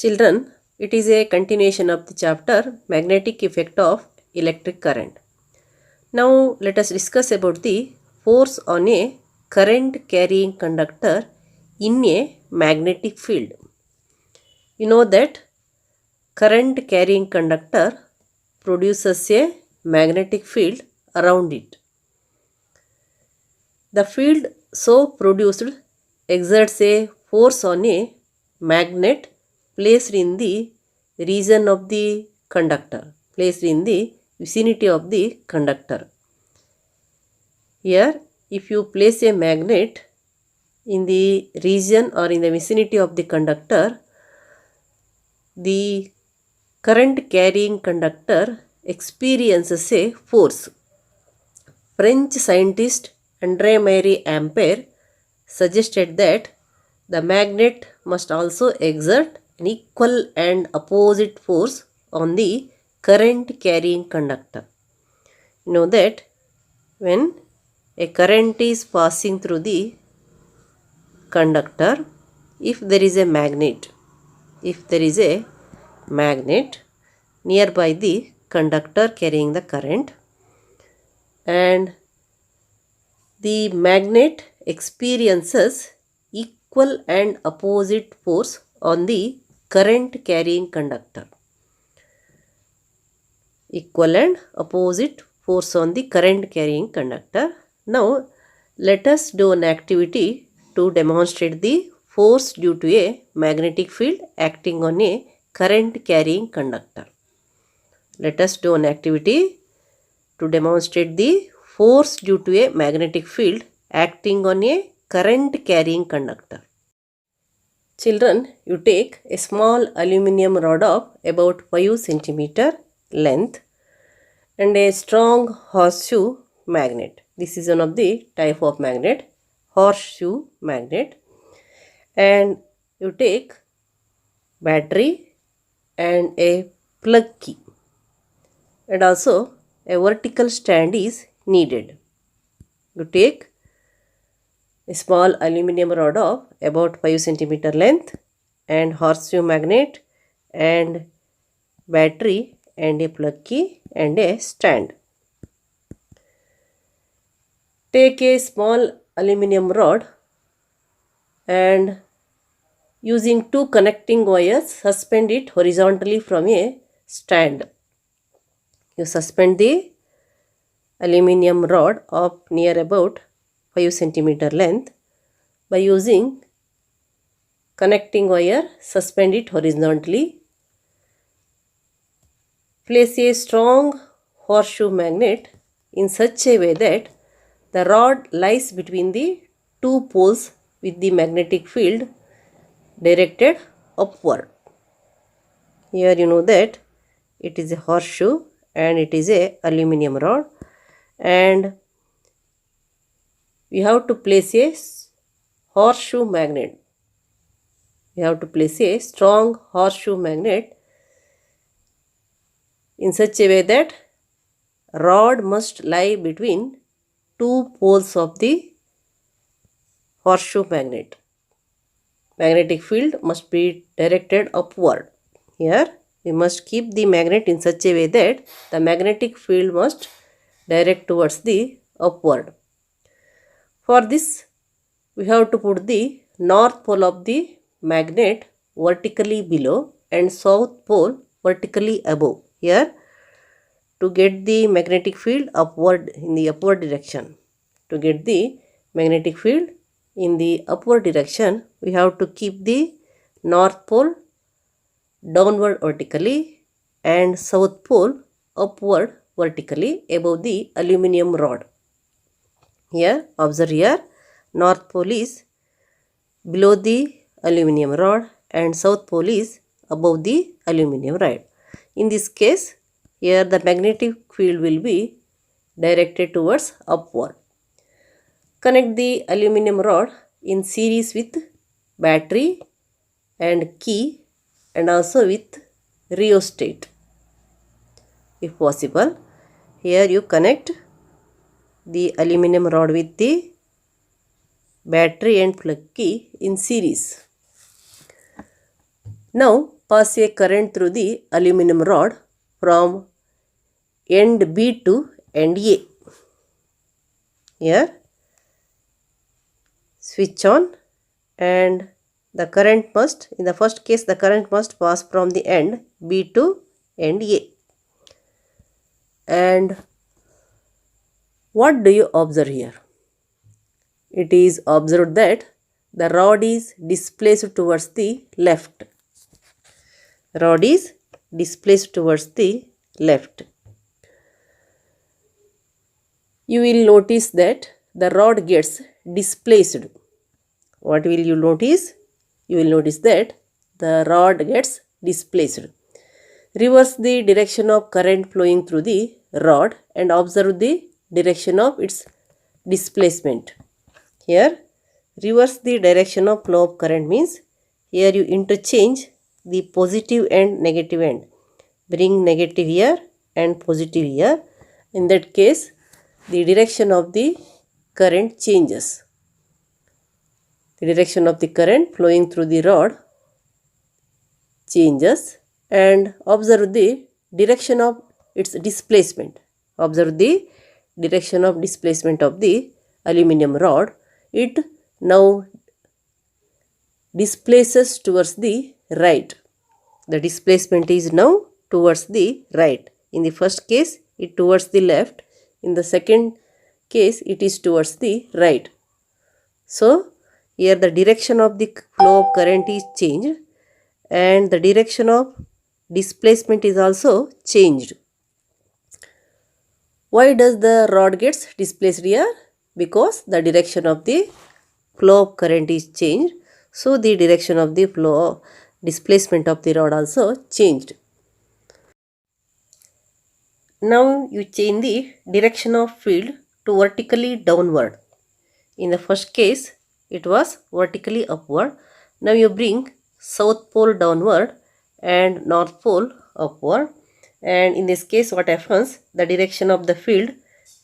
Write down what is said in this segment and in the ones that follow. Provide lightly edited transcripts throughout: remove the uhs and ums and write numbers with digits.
Children, it is a continuation of the chapter Magnetic Effect of Electric Current. Now let us discuss about the force on a current carrying conductor in a magnetic field. You know that current carrying conductor produces a magnetic field around it. The field so produced exerts a force on a magnet placed in the region of the conductor, placed in the vicinity of the conductor. Here, if you place a magnet in the region or in the vicinity of the conductor, the current carrying conductor experiences a force. French scientist André Marie Ampère suggested that the magnet must also exert an equal and opposite force on the current carrying conductor. You know that when a current is passing through the conductor, if there is a magnet nearby the conductor carrying the current, and the magnet experiences equal and opposite force on the current carrying conductor. Equal and opposite force on the current carrying conductor. Now let us do an activity to demonstrate the force due to a magnetic field acting on a current carrying conductor. Let us do an activity to demonstrate the force due to a magnetic field acting on a current carrying conductor. Children, you take a small aluminum rod of about 5 cm length and a strong horseshoe magnet. This is one of the type of magnet, horseshoe magnet. And you take battery and a plug key, and also a vertical stand is needed. You take a small aluminum rod of about 5 cm length and horseshoe magnet and battery and a plug key and a stand. Take a small aluminum rod and using two connecting wires suspend it horizontally from a stand. You suspend the aluminum rod of near about 5 cm length by using connecting wire, suspend it horizontally. Place a strong horseshoe magnet in such a way that the rod lies between the two poles with the magnetic field directed upward. Here you know that it is a horseshoe and it is a aluminum rod, and we have to place a horseshoe magnet. We have to place a strong horseshoe magnet in such a way that rod must lie between two poles of the horseshoe magnet. Magnetic field must be directed upward. Here we must keep the magnet in such a way that the magnetic field must direct towards the upward. For this, we have to put the north pole of the magnet vertically below and south pole vertically above. Here, to get the magnetic field upward in the upward direction. To get the magnetic field in the upward direction, we have to keep the north pole downward vertically and south pole upward vertically above the aluminum rod. Here, observe here, north pole is below the aluminum rod and south pole is above the aluminum rod. In this case, here the magnetic field will be directed towards upward. Connect the aluminum rod in series with battery and key and also with rheostat. If possible, here you connect the aluminum rod with the battery and plug key in series. Now pass a current through the aluminum rod from end B to end A. Here switch on, and the current must, in the first case, the current must pass from the end B to end A. And what do you observe here? It is observed that the rod is displaced towards the left. Rod is displaced towards the left. You will notice that the rod gets displaced. What will you notice? You will notice that the rod gets displaced. Reverse the direction of current flowing through the rod and observe the direction of its displacement. Here, reverse the direction of flow of current means here you interchange the positive and negative end. Bring negative here and positive here. In that case, the direction of the current changes. The direction of the current flowing through the rod changes, and observe the direction of its displacement. Observe the direction of displacement of the aluminum rod. It now displaces towards the right. The displacement is now towards the right. In the first case, it towards the left. In the second case, it is towards the right. So, here the direction of the flow of current is changed, and the direction of displacement is also changed. Why does the rod gets displaced here? Because the direction of the flow of current is changed. So, the direction of the flow of displacement of the rod also changed. Now, you change the direction of field to vertically downward. In the first case, it was vertically upward. Now, you bring south pole downward and north pole upward. And in this case, what happens? The direction of the field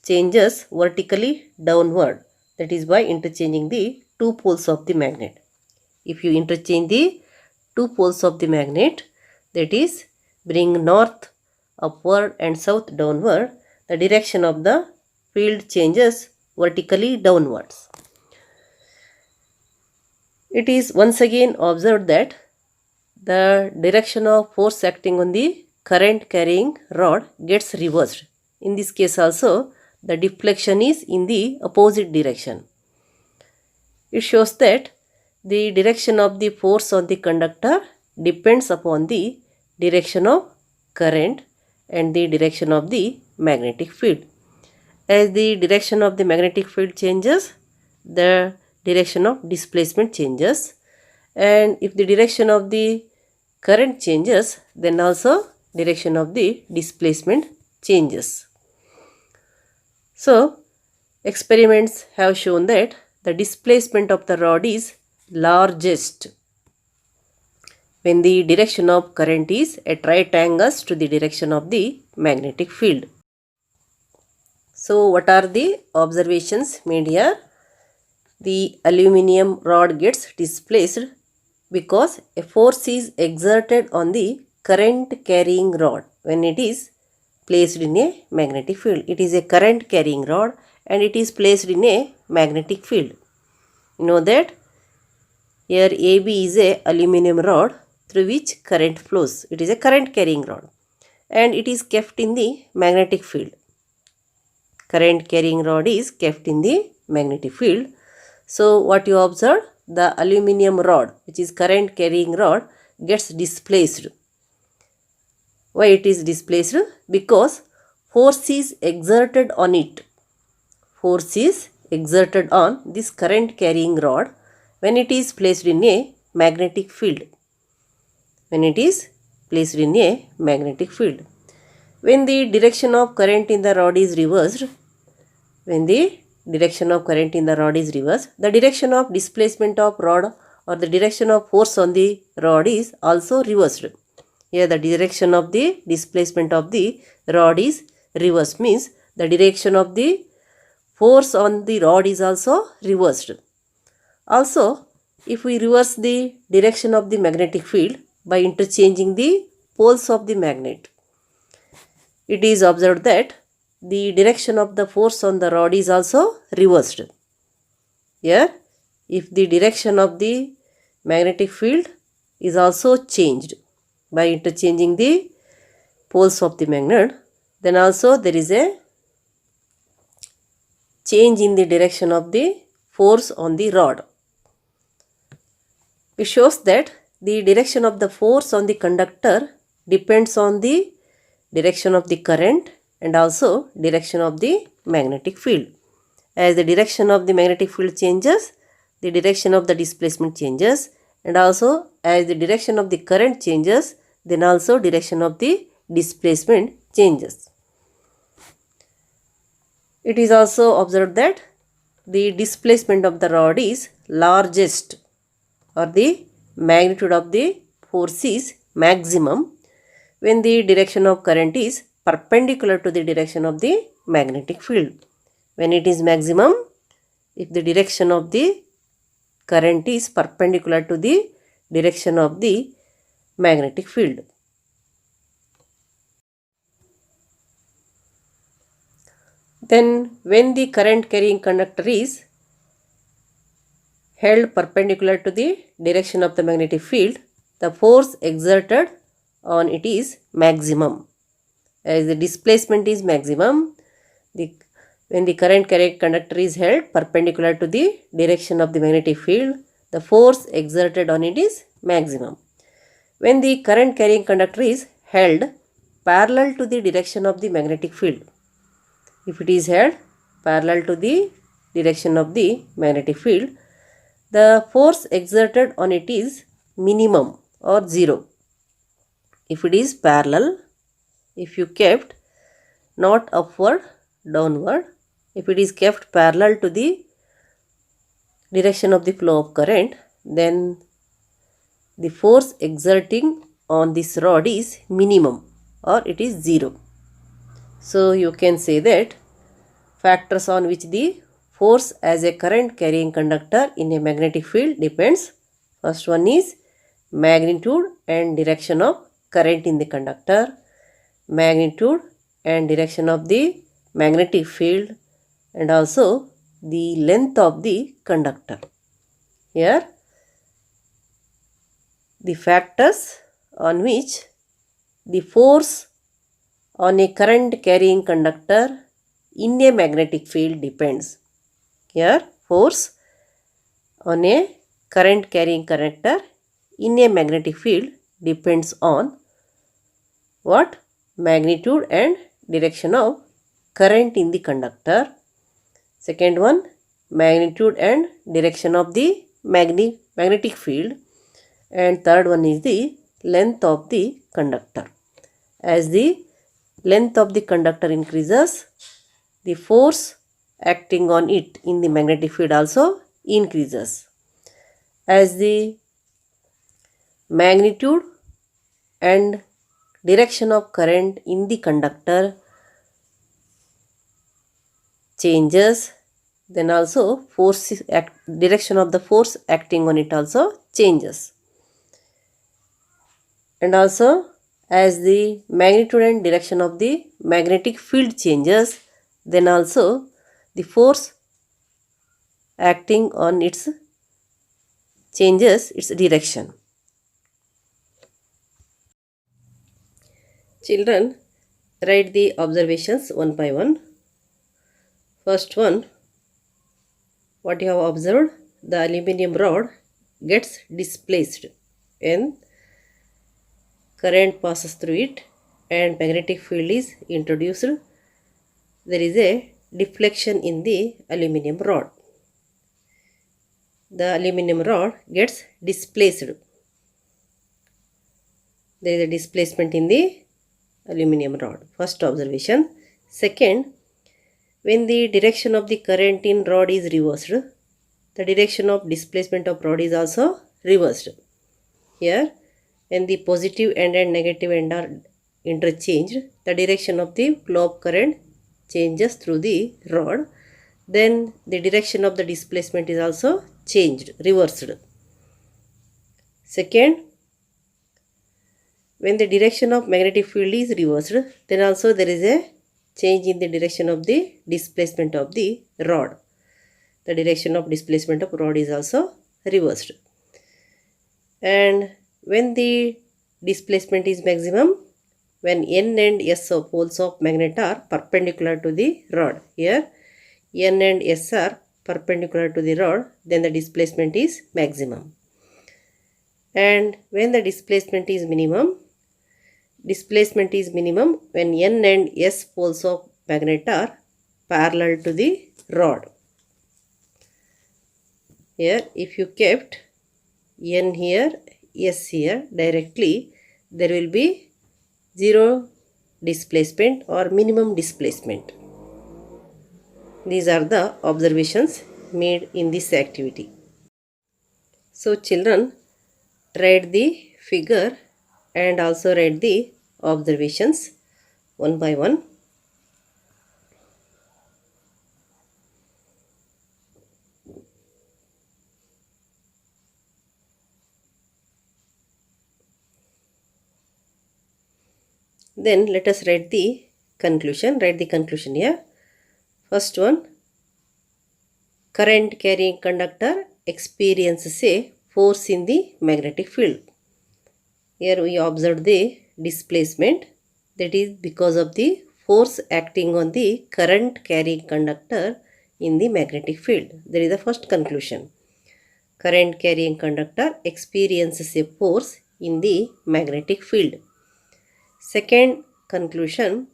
changes vertically downward. That is by interchanging the two poles of the magnet. If you interchange the two poles of the magnet, that is, bring north upward and south downward, the direction of the field changes vertically downwards. It is once again observed that the direction of force acting on the current carrying rod gets reversed. In this case also, the deflection is in the opposite direction. It shows that the direction of the force on the conductor depends upon the direction of current and the direction of the magnetic field. As the direction of the magnetic field changes, the direction of displacement changes, and if the direction of the current changes, then also direction of the displacement changes. So, experiments have shown that the displacement of the rod is largest when the direction of current is at right angles to the direction of the magnetic field. So, what are the observations made here? The aluminum rod gets displaced because a force is exerted on the current carrying rod when it is placed in a magnetic field. It is a current carrying rod and it is placed in a magnetic field. You know that here AB is a aluminum rod through which current flows. It is a current carrying rod and it is kept in the magnetic field. Current carrying rod is kept in the magnetic field. So, what you observe? The aluminum rod, which is current carrying rod, gets displaced. Why it is displaced? Because force is exerted on it. Force is exerted on this current carrying rod when it is placed in a magnetic field. When it is placed in a magnetic field. When the direction of current in the rod is reversed, the direction of displacement of rod or the direction of force on the rod is also reversed. Here the direction of the displacement of the rod is reversed, means the direction of the force on the rod is also reversed. Also, if we reverse the direction of the magnetic field, by interchanging the poles of the magnet. It is observed that the direction of the force on the rod is also reversed. Here, if the direction of the magnetic field is also changed by interchanging the poles of the magnet, then also there is a change in the direction of the force on the rod. It shows that the direction of the force on the conductor depends on the direction of the current and also direction of the magnetic field. As the direction of the magnetic field changes, the direction of the displacement changes, and also as the direction of the current changes, then also direction of the displacement changes. It is also observed that the displacement of the rod is largest, or the magnitude of the force is maximum, when the direction of current is perpendicular to the direction of the magnetic field. When it is maximum, if the direction of the current is perpendicular to the direction of the magnetic field. Then when the current carrying conductor is held perpendicular to the direction of the magnetic field, the force exerted on it is maximum. As the displacement is maximum, when the current carrying conductor is held perpendicular to the direction of the magnetic field, the force exerted on it is maximum. When the current carrying conductor is held parallel to the direction of the magnetic field, if it is held parallel to the direction of the magnetic field, the force exerted on it is minimum or 0. If it is parallel, if you kept not upward, downward, if it is kept parallel to the direction of the flow of current, then the force exerting on this rod is minimum or it is 0. So you can say that factors on which the force as a current carrying conductor in a magnetic field depends. First one is magnitude and direction of current in the conductor, magnitude and direction of the magnetic field, and also the length of the conductor. Here, the factors on which the force on a current carrying conductor in a magnetic field depends. Here, force on a current carrying conductor in a magnetic field depends on what? Magnitude and direction of current in the conductor. Second one, magnitude and direction of the magnetic field. And third one is the length of the conductor. As the length of the conductor increases, the force acting on it in the magnetic field also increases. As the magnitude and direction of current in the conductor changes, then also direction of the force acting on it also changes. And also as the magnitude and direction of the magnetic field changes, then also the force acting on its changes its direction. Children, write the observations one by one. First one, what you have observed, the aluminum rod gets displaced when current passes through it and magnetic field is introduced. There is a deflection in the aluminum rod. The aluminum rod gets displaced. There is a displacement in the aluminum rod. First observation. Second, when the direction of the current in rod is reversed, the direction of displacement of rod is also reversed. Here, when the positive end and negative end are interchanged, the direction of the flow of current changes through the rod. Then the direction of the displacement is also changed, reversed. Second, when the direction of magnetic field is reversed, then also there is a change in the direction of the displacement of the rod. The direction of displacement of rod is also reversed. And when the displacement is maximum, when N and S of poles of magnet are perpendicular to the rod. Here N and S are perpendicular to the rod, then the displacement is maximum. And when the displacement is minimum when N and S poles of magnet are parallel to the rod. Here if you kept N here, S here, directly there will be zero displacement or minimum displacement. These are the observations made in this activity. So children, write the figure and also write the observations one by one. Then let us write the conclusion. Write the conclusion here. First one, current carrying conductor experiences a force in the magnetic field. Here we observed the displacement, that is because of the force acting on the current carrying conductor in the magnetic field. That is the first conclusion. Current carrying conductor experiences a force in the magnetic field. Second conclusion,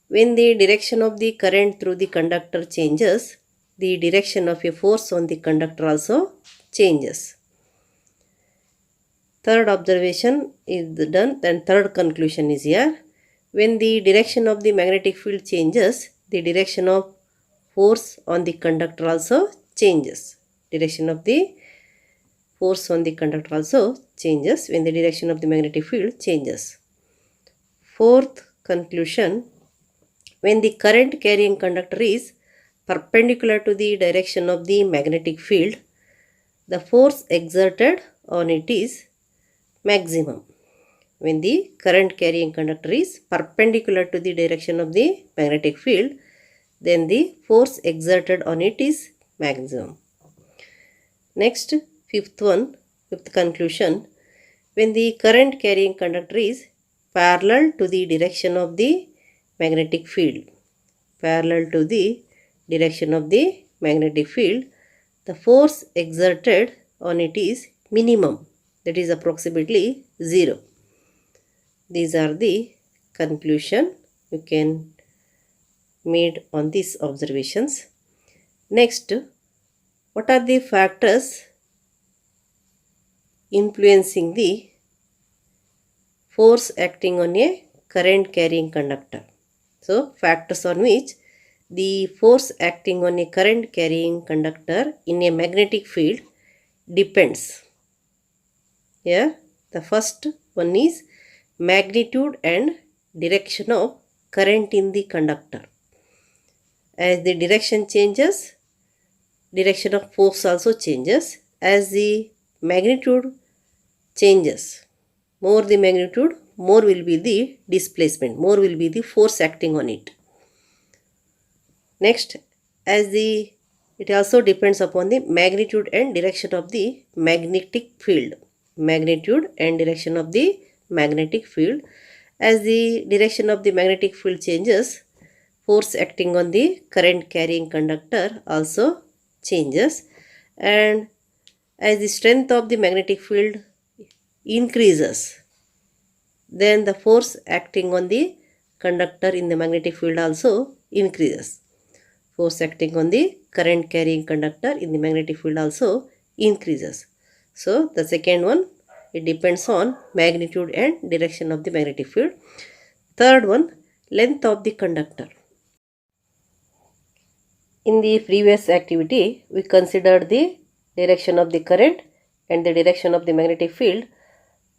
when the direction of the current through the conductor changes, the direction of a force on the conductor also changes. Third observation is done, then third conclusion is here. When the direction of the magnetic field changes, the direction of force on the conductor also changes. Direction of the force on the conductor also changes when the direction of the magnetic field changes. Fourth conclusion, when the current carrying conductor is perpendicular to the direction of the magnetic field, the force exerted on it is maximum. When the current carrying conductor is perpendicular to the direction of the magnetic field, then the force exerted on it is maximum. Next, fifth conclusion, when the current carrying conductor is parallel to the direction of the magnetic field, the force exerted on it is minimum, that is approximately 0. These are the conclusion you can made on these observations. Next, what are the factors influencing the force acting on a current carrying conductor? So factors on which the force acting on a current carrying conductor in a magnetic field depends. Here the first one is magnitude and direction of current in the conductor. As the direction changes, direction of force also changes. As the magnitude changes, more the magnitude, more will be the displacement, more will be the force acting on it. Next, it also depends upon the magnitude and direction of the magnetic field. As the direction of the magnetic field changes, force acting on the current carrying conductor also changes, and as the strength of the magnetic field increases, then the force acting on the conductor in the magnetic field also increases. Force acting on the current carrying conductor in the magnetic field also increases. So the second one, it depends on magnitude and direction of the magnetic field. Third one, length of the conductor. In the previous activity, we considered the direction of the current and the direction of the magnetic field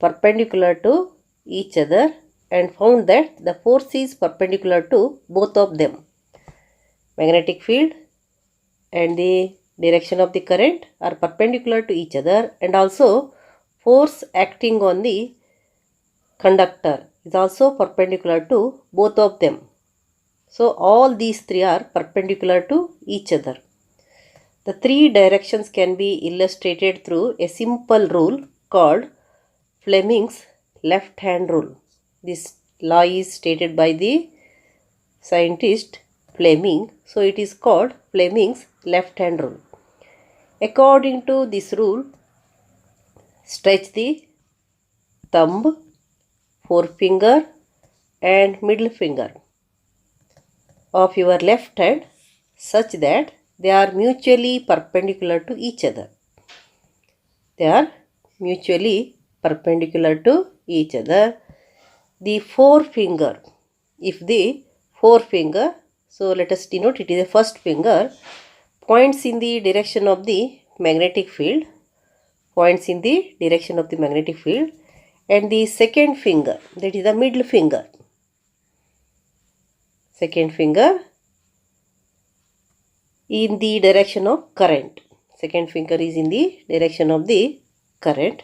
perpendicular to each other and found that the force is perpendicular to both of them. Magnetic field and the direction of the current are perpendicular to each other, and also force acting on the conductor is also perpendicular to both of them. So all these three are perpendicular to each other. The three directions can be illustrated through a simple rule called Fleming's left hand rule. This law is stated by the scientist Fleming, so it is called Fleming's left hand rule. According to this rule, stretch the thumb, forefinger and middle finger of your left hand such that they are mutually perpendicular to each other. They are mutually perpendicular to each other. The forefinger, if the forefinger, so let us denote it is the first finger, points in the direction of the magnetic field, and the second finger, that is the middle finger, in the direction of current. Second finger is in the direction of the current.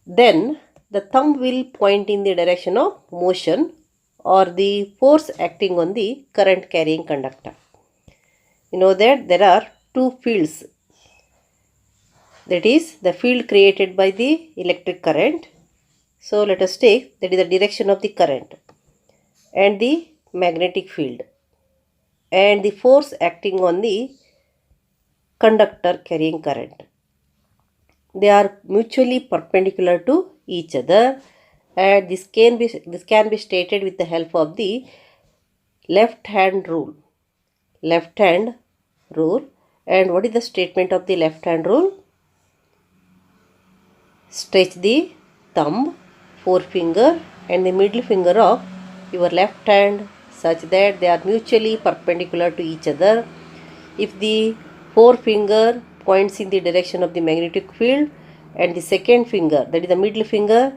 Then the thumb will point in the direction of motion or the force acting on the current carrying conductor. You know that there are two fields. That is the field created by the electric current. So let us take that is the direction of the current and the magnetic field and the force acting on the conductor carrying current. They are mutually perpendicular to each other, and this can be stated with the help of the left hand rule. And what is the statement of the left hand rule? Stretch the thumb, forefinger and the middle finger of your left hand such that they are mutually perpendicular to each other. If the forefinger points in the direction of the magnetic field and the second finger, that is the middle finger,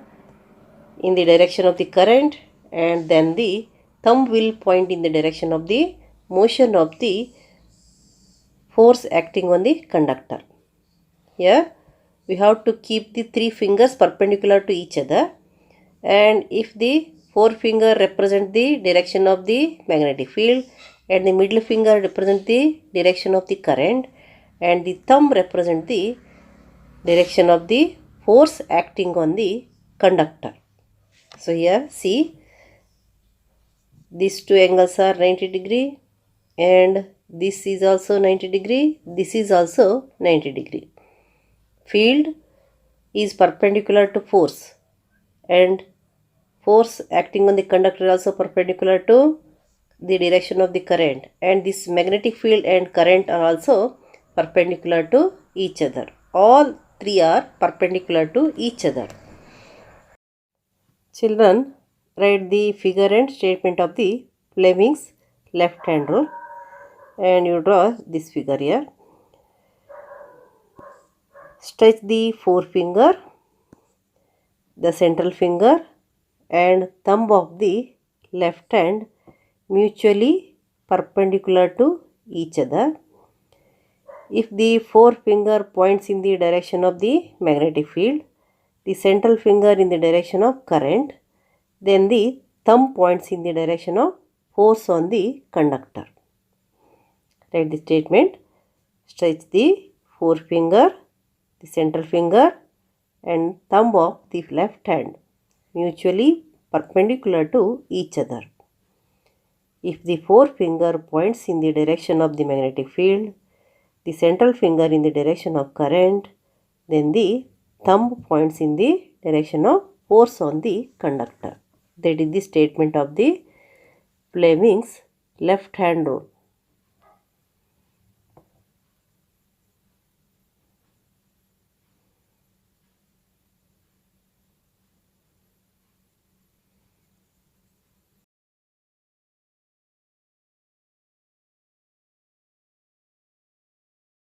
in the direction of the current, and then the thumb will point in the direction of the motion of the force acting on the conductor. Here we have to keep the three fingers perpendicular to each other, and if the forefinger represents the direction of the magnetic field and the middle finger represents the direction of the current and the thumb represents the direction of the force acting on the conductor. So here see, these two angles are 90 degree and this is also 90 degree, this is also 90 degree. Field is perpendicular to force and force acting on the conductor is also perpendicular to the direction of the current, and this magnetic field and current are also perpendicular to each other. All three are perpendicular to each other. Children, write the figure and statement of the Fleming's left hand rule, and you draw this figure here. Stretch the forefinger, the central finger and thumb of the left hand mutually perpendicular to each other. If the forefinger points in the direction of the magnetic field, the central finger in the direction of current, then the thumb points in the direction of force on the conductor. Write the statement. Stretch the forefinger, the central finger and thumb of the left hand mutually perpendicular to each other. If the forefinger points in the direction of the magnetic field, the central finger in the direction of current, then the thumb points in the direction of force on the conductor. That is the statement of the Fleming's left hand rule.